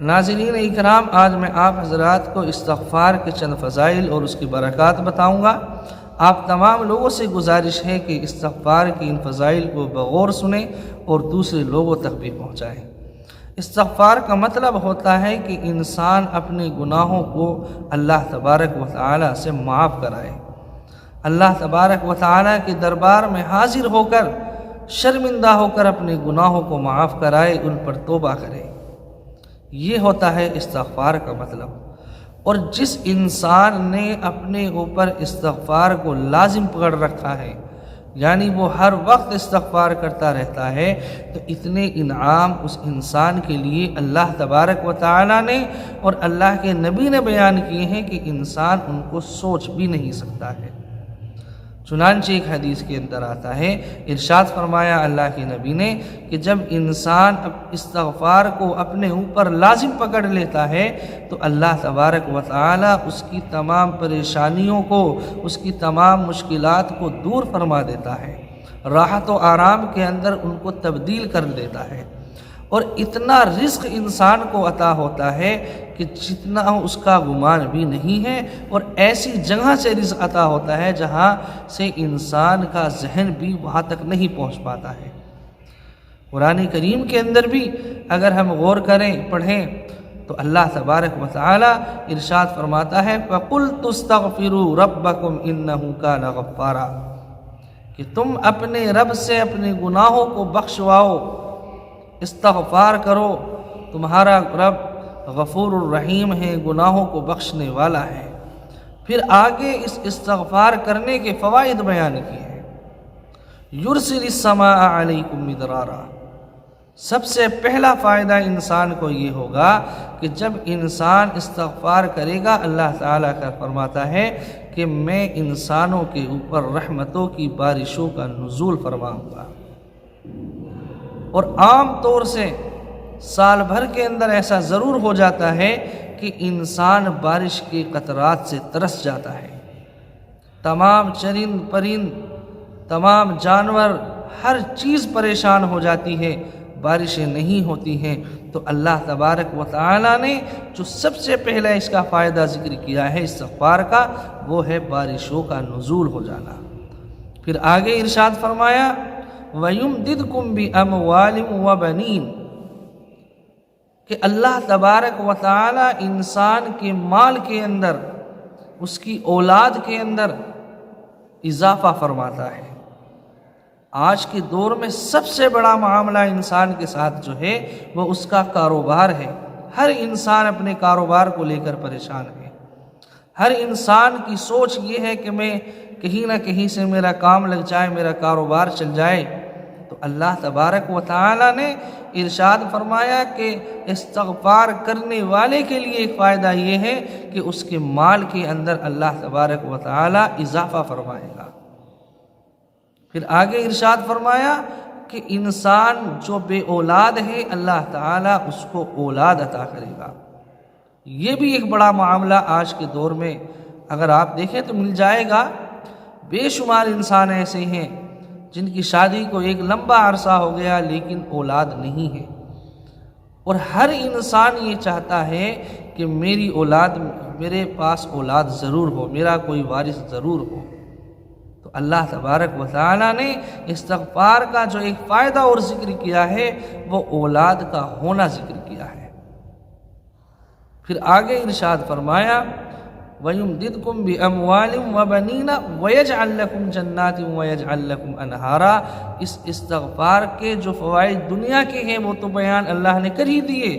ناظرین اکرام، آج میں آپ حضرات کو استغفار کے چند فضائل اور اس کی برکات بتاؤں گا۔ آپ تمام لوگوں سے گزارش ہے کہ استغفار کی ان فضائل کو بغور سنیں اور دوسرے لوگوں تک بھی پہنچائیں۔ استغفار کا مطلب ہوتا ہے کہ انسان اپنے گناہوں کو اللہ تبارک و تعالی سے معاف کرائے، اللہ تبارک و تعالی کے دربار میں حاضر ہو کر شرمندہ ہو کر اپنے گناہوں کو معاف کرائے، ان پر توبہ کرے۔ یہ ہوتا ہے استغفار کا مطلب۔ اور جس انسان نے اپنے اوپر استغفار کو لازم پکڑ رکھا ہے، یعنی وہ ہر وقت استغفار کرتا رہتا ہے، تو اتنے انعام اس انسان کے لیے اللہ تبارک و تعالی نے اور اللہ کے نبی نے بیان کیے ہیں کہ انسان ان کو سوچ بھی نہیں سکتا ہے۔ چنانچہ ایک حدیث کے اندر آتا ہے، ارشاد فرمایا اللہ کے نبی نے کہ جب انسان استغفار کو اپنے اوپر لازم پکڑ لیتا ہے تو اللہ تبارک و تعالی اس کی تمام پریشانیوں کو، اس کی تمام مشکلات کو دور فرما دیتا ہے، راحت و آرام کے اندر ان کو تبدیل کر دیتا ہے، اور اتنا رزق انسان کو عطا ہوتا ہے کہ جتنا اس کا گمان بھی نہیں ہے، اور ایسی جگہ سے رزق عطا ہوتا ہے جہاں سے انسان کا ذہن بھی وہاں تک نہیں پہنچ پاتا ہے۔ قرآن کریم کے اندر بھی اگر ہم غور کریں، پڑھیں، تو اللہ تبارک و تعالی ارشاد فرماتا ہے فَقُلْتُ اسْتَغْفِرُوا رَبَّكُمْ إِنَّهُ كَانَ غَفَّارًا، کہ تم اپنے رب سے اپنے گناہوں کو بخشواؤ، استغفار کرو، تمہارا رب غفور الرحیم ہے، گناہوں کو بخشنے والا ہے۔ پھر آگے اس استغفار کرنے کے فوائد بیان کیے ہیں۔ یرسل السماء علیکم مدرارا، سب سے پہلا فائدہ انسان کو یہ ہوگا کہ جب انسان استغفار کرے گا، اللہ تعالیٰ کا فرماتا ہے کہ میں انسانوں کے اوپر رحمتوں کی بارشوں کا نزول فرماؤں گا۔ اور عام طور سے سال بھر کے اندر ایسا ضرور ہو جاتا ہے کہ انسان بارش کے قطرات سے ترس جاتا ہے، تمام چرند پرند، تمام جانور، ہر چیز پریشان ہو جاتی ہے، بارشیں نہیں ہوتی ہیں۔ تو اللہ تبارک و تعالی نے جو سب سے پہلا اس کا فائدہ ذکر کیا ہے استغفار کا، وہ ہے بارشوں کا نزول ہو جانا۔ پھر آگے ارشاد فرمایا وَيُمْدِدْكُمْ بِأَمْوَالٍ وَبَنِينَ، کہ اللہ تبارک و تعالی انسان کے مال کے اندر، اس کی اولاد کے اندر اضافہ فرماتا ہے۔ آج کے دور میں سب سے بڑا معاملہ انسان کے ساتھ جو ہے وہ اس کا کاروبار ہے۔ ہر انسان اپنے کاروبار کو لے کر پریشان ہے۔ ہر انسان کی سوچ یہ ہے کہ میں کہیں نہ کہیں سے میرا کام لگ جائے، میرا کاروبار چل جائے۔ تو اللہ تبارک و تعالی نے ارشاد فرمایا کہ استغفار کرنے والے کے لیے ایک فائدہ یہ ہے کہ اس کے مال کے اندر اللہ تبارک و تعالی اضافہ فرمائے گا۔ پھر آگے ارشاد فرمایا کہ انسان جو بے اولاد ہے، اللہ تعالی اس کو اولاد عطا کرے گا۔ یہ بھی ایک بڑا معاملہ آج کے دور میں اگر آپ دیکھیں تو مل جائے گا۔ بے شمار انسان ایسے ہیں جن کی شادی کو ایک لمبا عرصہ ہو گیا لیکن اولاد نہیں ہے، اور ہر انسان یہ چاہتا ہے کہ میرے پاس اولاد ضرور ہو، میرا کوئی وارث ضرور ہو۔ تو اللہ تبارک و تعالی نے استغفار کا جو ایک فائدہ اور ذکر کیا ہے وہ اولاد کا ہونا ذکر کیا ہے۔ پھر آگے ارشاد فرمایا وَيُمْدِدْكُمْ بِأَمْوَالٍ وَبَنِينَ وَيَجْعَلْ لَكُمْ جَنَّاتٍ وَيَجْعَلْ لَكُمْ أَنْهَارًا۔ اس استغفار کے جو فوائد دنیا کے ہیں وہ تو بیان اللہ نے کر ہی دیے،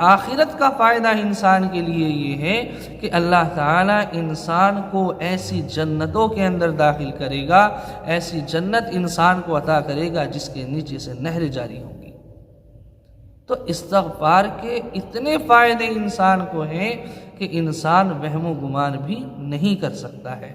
آخرت کا فائدہ انسان کے لیے یہ ہے کہ اللہ تعالیٰ انسان کو ایسی جنتوں کے اندر داخل کرے گا، ایسی جنت انسان کو عطا کرے گا جس کے نیچے سے نہر جاری ہوں گی۔ تو استغفار کے اتنے فائدے انسان کو ہیں کہ انسان وہم و گمان بھی نہیں کر سکتا ہے۔